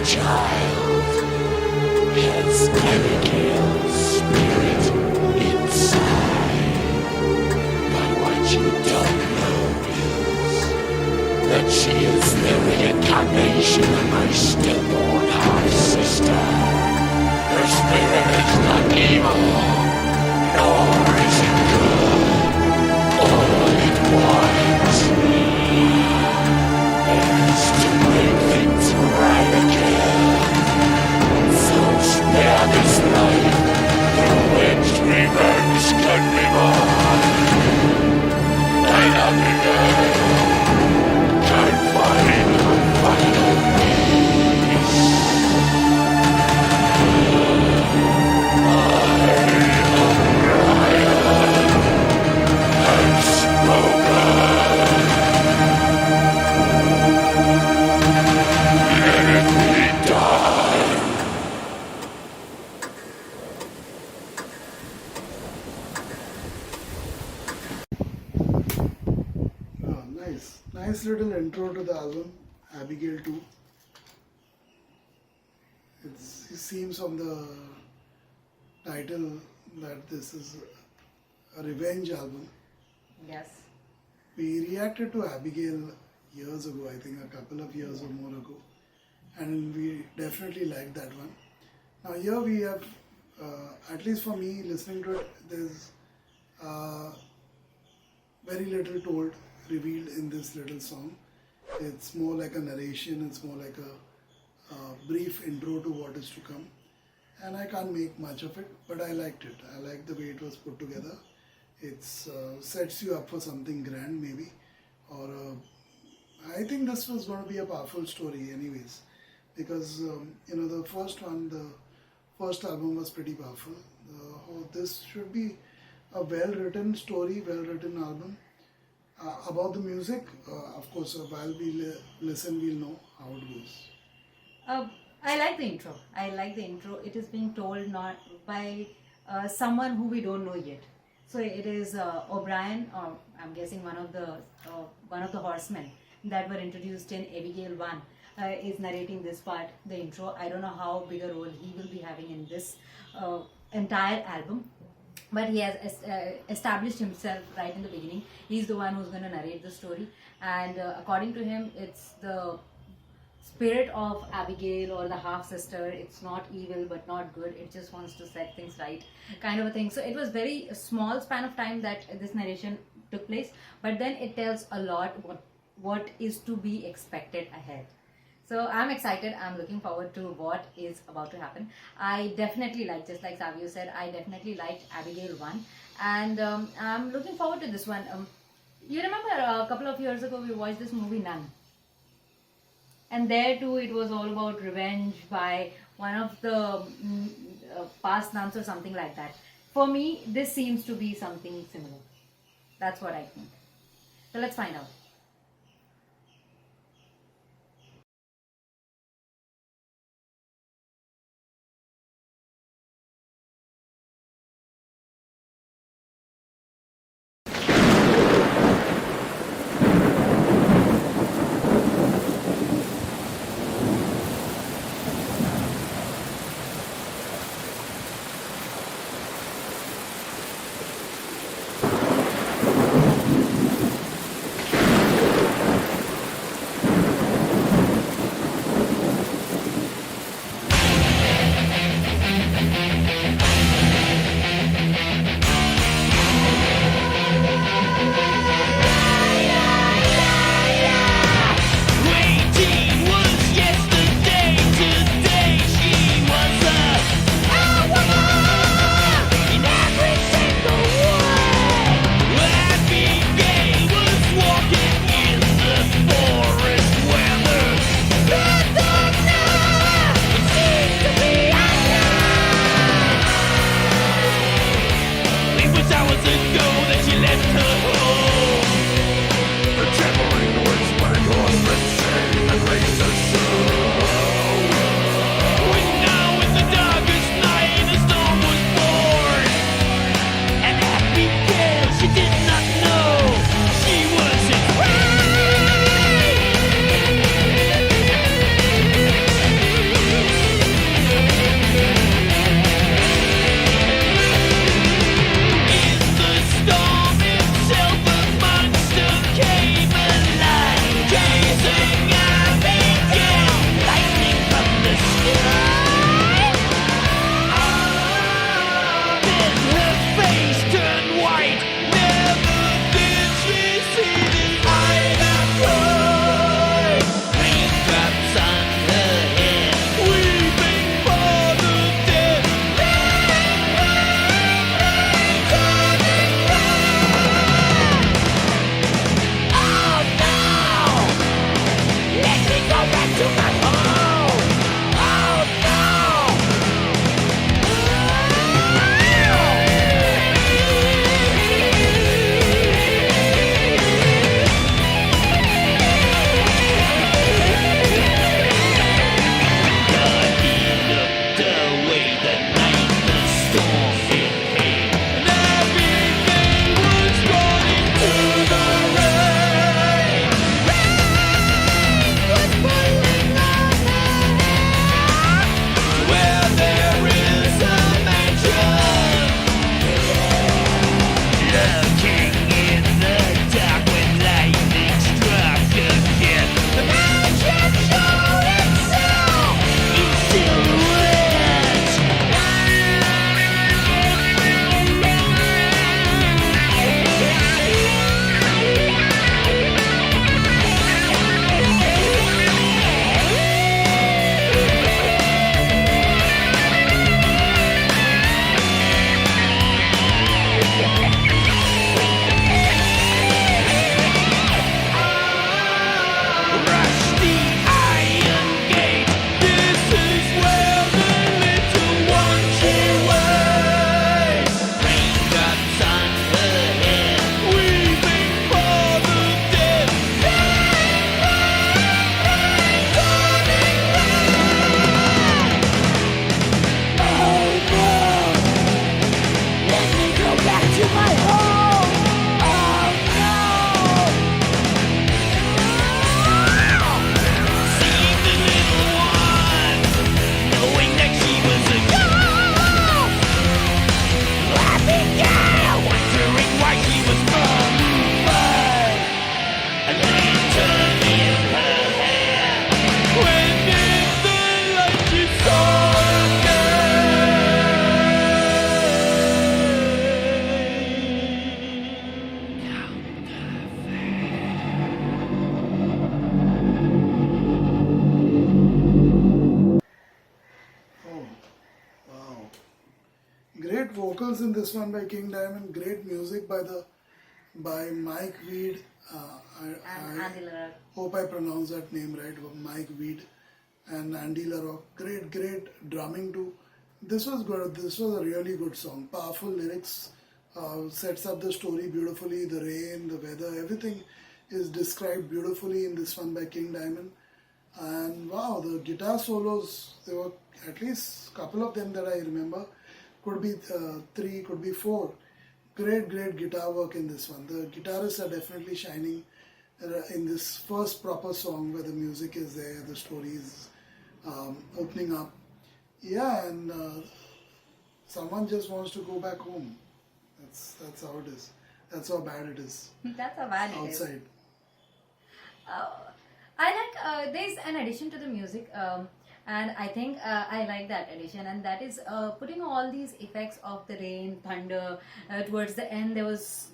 child has Abigail's spirit inside. But what you don't know is that she is the reincarnation of my stillborn half-sister. Her spirit is not evil, nor is it good. All it wants is to make things right again. So spare this life through which revenge can be mine. And Abigail can find her final peace. Nice little intro to the album, Abigail 2. It seems from the title that this is a revenge album. Yes. We reacted to Abigail years ago, I think a couple of years or more ago, and we definitely liked that one. Now here we have, at least for me listening to it, there's very little told, revealed in this little song. It's more like a narration, it's more like a brief intro to what is to come, and I can't make much of it, but I liked it. I liked the way it was put together. It sets you up for something grand maybe, or I think this was going to be a powerful story anyways, because the first album was pretty powerful. This should be a well-written story, well-written album. About the music, of course, while we listen, we'll know how it goes. I like the intro. It is being told not by someone who we don't know yet. So it is O'Brien, or I'm guessing one of the horsemen that were introduced in Abigail 1, is narrating this part, the intro. I don't know how big a role he will be having in this entire album. But he has established himself right in the beginning. He's the one who's going to narrate the story, and according to him, it's the spirit of Abigail, or the half sister. It's not evil but not good. It just wants to set things right, kind of a thing. So it was very small span of time that this narration took place, but then it tells a lot what is to be expected ahead. So I'm excited. I'm looking forward to what is about to happen. I definitely liked, just like Savio said, I definitely liked Abigail 1. And I'm looking forward to this one. You remember a couple of years ago we watched this movie Nun. And there too it was all about revenge by one of the past nuns or something like that. For me, this seems to be something similar. That's what I think. So let's find out. vocals in this one by King Diamond. Great music by Mike Weed. And Andy Lara. Hope I pronounced that name right. Mike Weed and Andy Lara. Great drumming too. This was good. This was a really good song. Powerful lyrics. Sets up the story beautifully. The rain, the weather, everything is described beautifully in this one by King Diamond. And wow, the guitar solos, there were at least a couple of them that I remember. Could be 3, could be 4. Great guitar work in this one. The guitarists are definitely shining in this first proper song where the music is there, the story is opening up. Yeah, and someone just wants to go back home. That's how it is. That's how bad it is. That's how bad it is. Outside. I like there's an addition to the music, and I think I like that addition, and that is putting all these effects of the rain, thunder. Towards the end, there was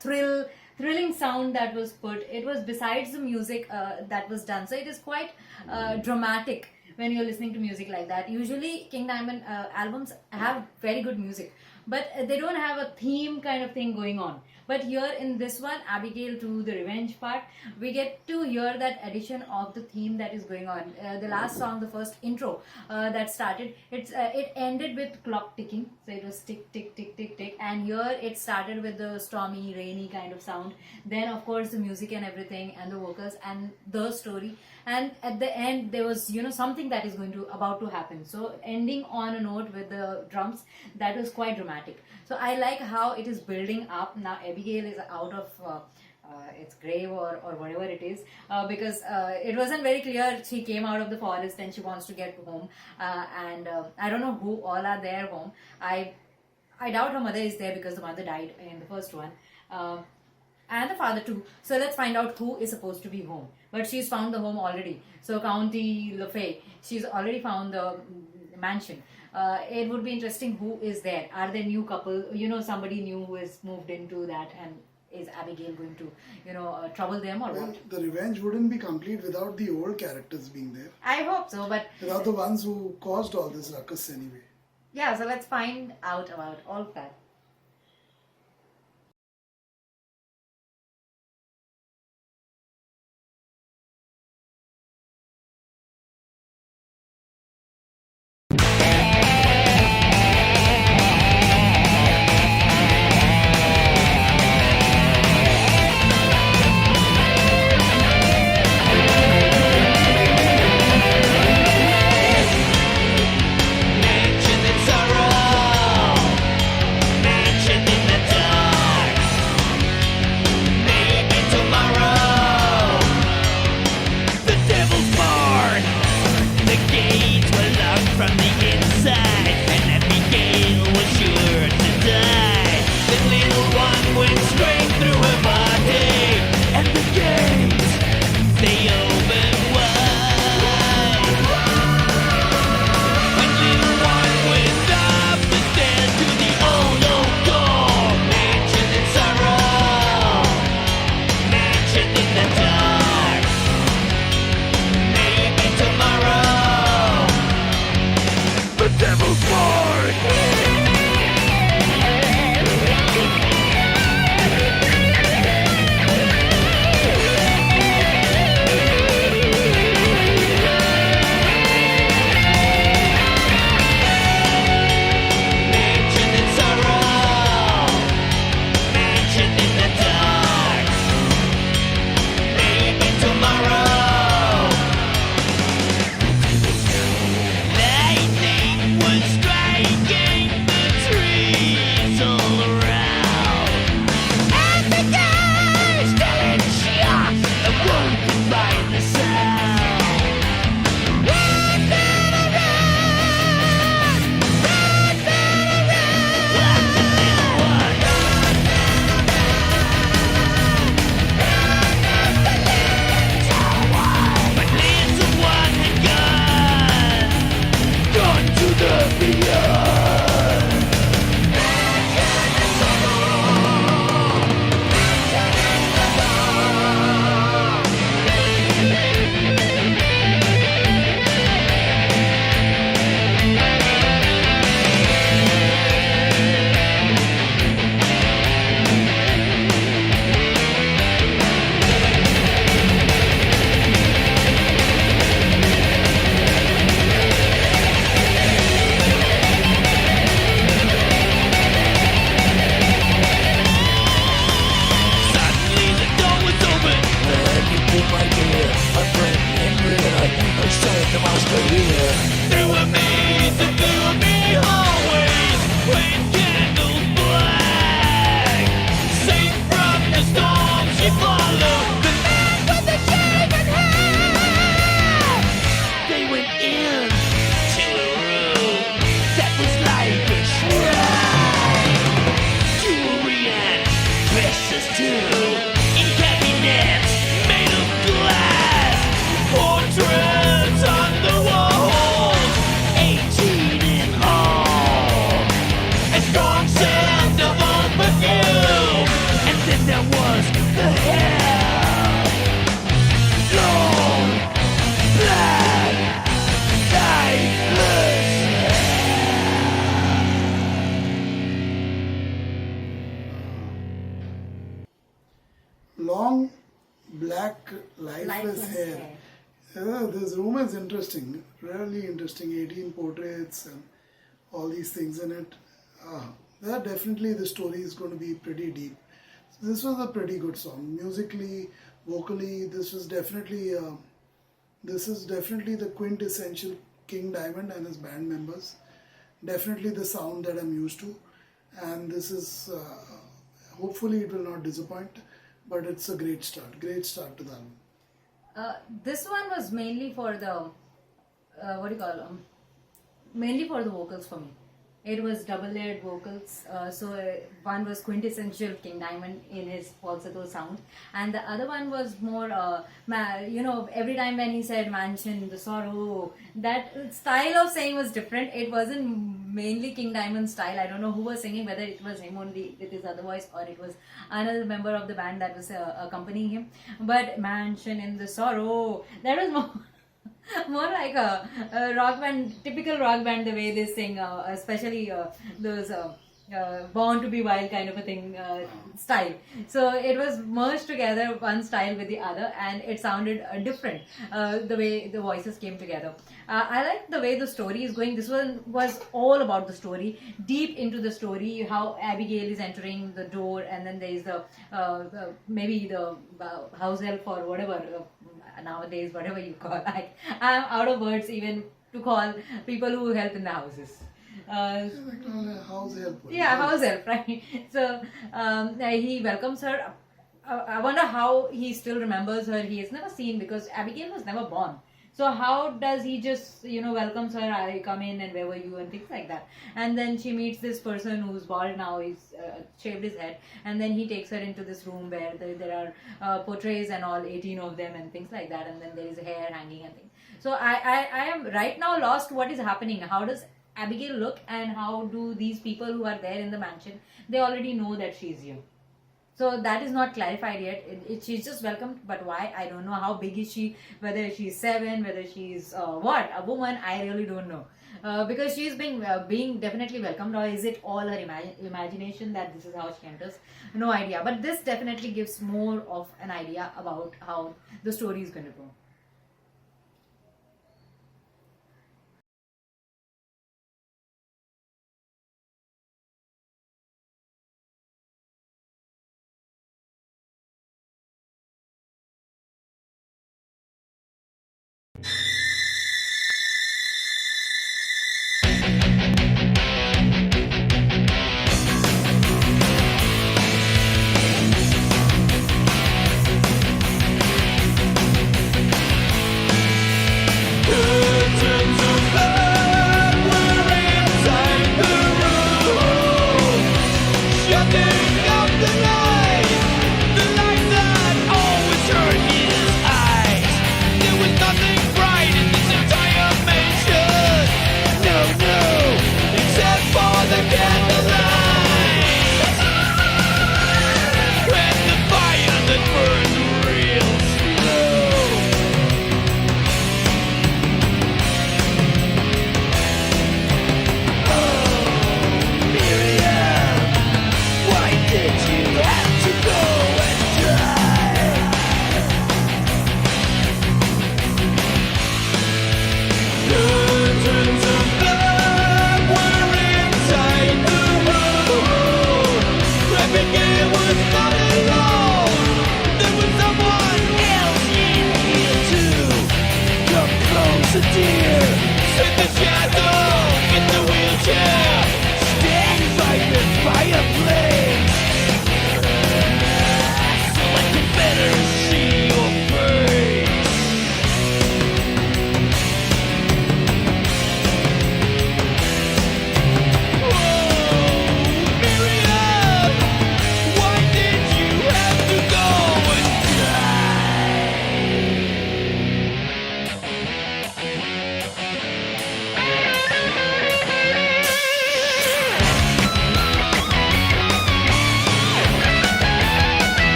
thrilling sound that was put. It was besides the music that was done, so it is quite dramatic when you're listening to music like that. Usually, King Diamond albums have very good music, but they don't have a theme kind of thing going on. But here in this one, Abigail to the revenge part, we get to hear that addition of the theme that is going on. The last song, the first intro that started, it ended with clock ticking. So it was tick, tick, tick, tick, tick. And here it started with the stormy, rainy kind of sound. Then of course the music and everything and the vocals and the story. And at the end, there was, something that is about to happen. So ending on a note with the drums, that was quite dramatic. So I like how it is building up. Now Abigail is out of its grave or whatever it is, because it wasn't very clear. She came out of the forest and she wants to get home. And I don't know who all are there home. I doubt her mother is there because the mother died in the first one. And the father too. So let's find out who is supposed to be home. But she's found the home already. So County LaFay, she's already found the mansion. It would be interesting who is there. Are there new couple? Somebody new who has moved into that, and is Abigail going to, trouble them or Well, what? the revenge wouldn't be complete without the old characters being there. I hope so, but Without the ones who caused all this ruckus anyway. yeah. So let's find out about all of that. Mansion in sorrow, black, lifeless hair. This room is interesting, really interesting. 18 portraits and all these things in it. Definitely the story is going to be pretty deep. So this was a pretty good song. Musically, vocally, this is definitely the quintessential King Diamond and his band members. Definitely the sound that I'm used to, and this is hopefully it will not disappoint, but it's a great start to the album. This one was mainly for the mainly for the vocals for me. It was double layered vocals. One was quintessential King Diamond in his falsetto sound, and the other one was more, every time when he said mansion, the sorrow, that style of saying was different. It wasn't mainly King Diamond style. I don't know who was singing, whether it was him only with his other voice or it was another member of the band that was accompanying him. But mansion in the sorrow, that was more. More like a rock band, typical rock band, the way they sing, especially those Born to be Wild kind of a thing style. So it was merged together, one style with the other, and it sounded different, the way the voices came together. I like the way the story is going. This one was all about the story, deep into the story, how Abigail is entering the door, and then there is the maybe the house elf or whatever. Nowadays, whatever you call, I'm out of words even to call people who help in the houses. House help. Yeah, house help, right? So he welcomes her. I wonder how he still remembers her. He has never seen, because Abigail was never born. So how does he just, welcomes her, I come in and where were you and things like that. And then she meets this person who's bald now, he's shaved his head. And then he takes her into this room where there are portraits and all, 18 of them and things like that. And then there is hair hanging and things. So I am right now lost what is happening. How does Abigail look, and how do these people who are there in the mansion, they already know that she's here. So that is not clarified yet. She's just welcomed, but why? I don't know. How big is she? Whether she's 7, whether she's a woman, I really don't know. Because she's being definitely welcomed, or is it all her imagination that this is how she enters? No idea. But this definitely gives more of an idea about how the story is going to go.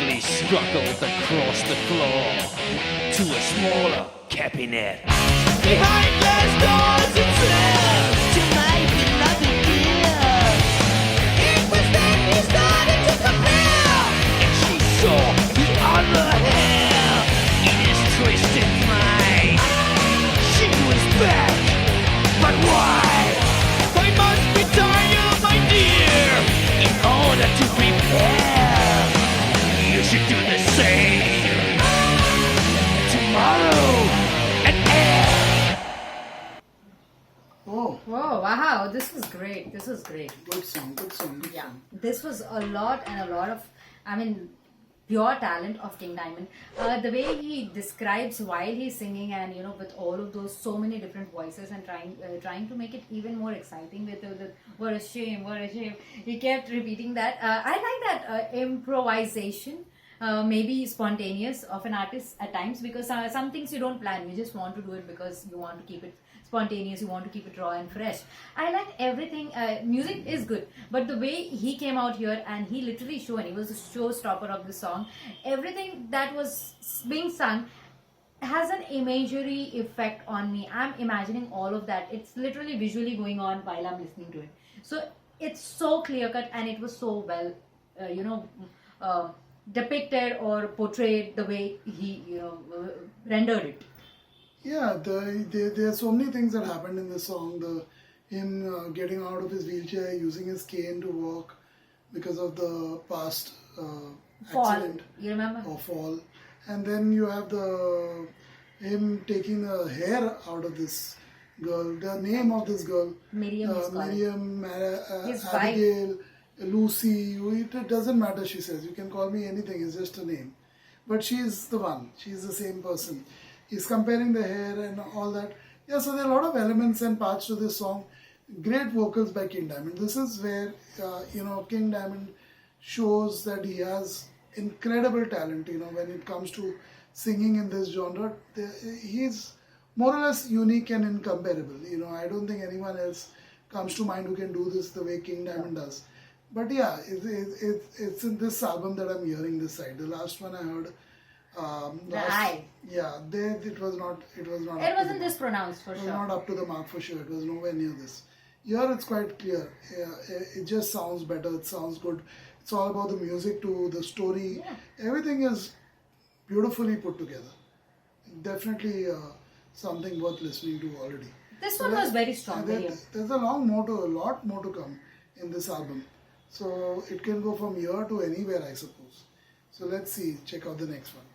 ugly struggled across the floor to a smaller cabinet. Behind glass doors and cells to my beloved dear. It was then he started to compare, and she saw the other hair in his twisted mind. She was back, but why? I must retire, my dear, in order to prepare. You should do the same tomorrow and air. Oh, Whoa, wow, this was great. This was great. good song, good song, good Yeah, song. this was a lot of, I mean, pure talent of King Diamond. The way he describes while he's singing, and you know, with all of those so many different voices, and trying to make it even more exciting with the what a shame, what a shame. He kept repeating that. I like that improvisation. Maybe spontaneous of an artist at times, because some things you don't plan, you just want to do it because you want to keep it spontaneous, you want to keep it raw and fresh. I like everything. Music is good, but the way he came out here and he literally showed, he was a showstopper of the song. Everything that was being sung has an imagery effect on me. I'm imagining all of that. It's literally visually going on while I'm listening to it. So it's so clear cut, and it was so well, depicted or portrayed the way he rendered it. Yeah, there are so many things that happened in this song. Him getting out of his wheelchair, using his cane to walk because of the past Fall, accident you remember? or fall, and then you have him taking the hair out of this girl. The name of this girl, Miriam is called. Miriam, His wife. Abigail, Lucy. It doesn't matter. She says you can call me anything. It's just a name, but she's the one. She's the same person. He's comparing the hair and all that. Yeah, so there are a lot of elements and parts to this song. Great vocals by King Diamond. This is where, King Diamond shows that he has incredible talent, when it comes to singing in this genre. He's more or less unique and incomparable. I don't think anyone else comes to mind who can do this the way King Diamond does. But yeah, it's in this album that I'm hearing this side. The last one I heard, yeah, it was not. It wasn't this pronounced for it was sure. not up to the mark for sure. It was nowhere near this. Here it's quite clear. Yeah, it just sounds better. It sounds good. It's all about the music to the story. Yeah. Everything is beautifully put together. Definitely something worth listening to already. This one was very strong. There's a lot more to come in this album. So it can go from here to anywhere, I suppose. So let's see. Check out the next one.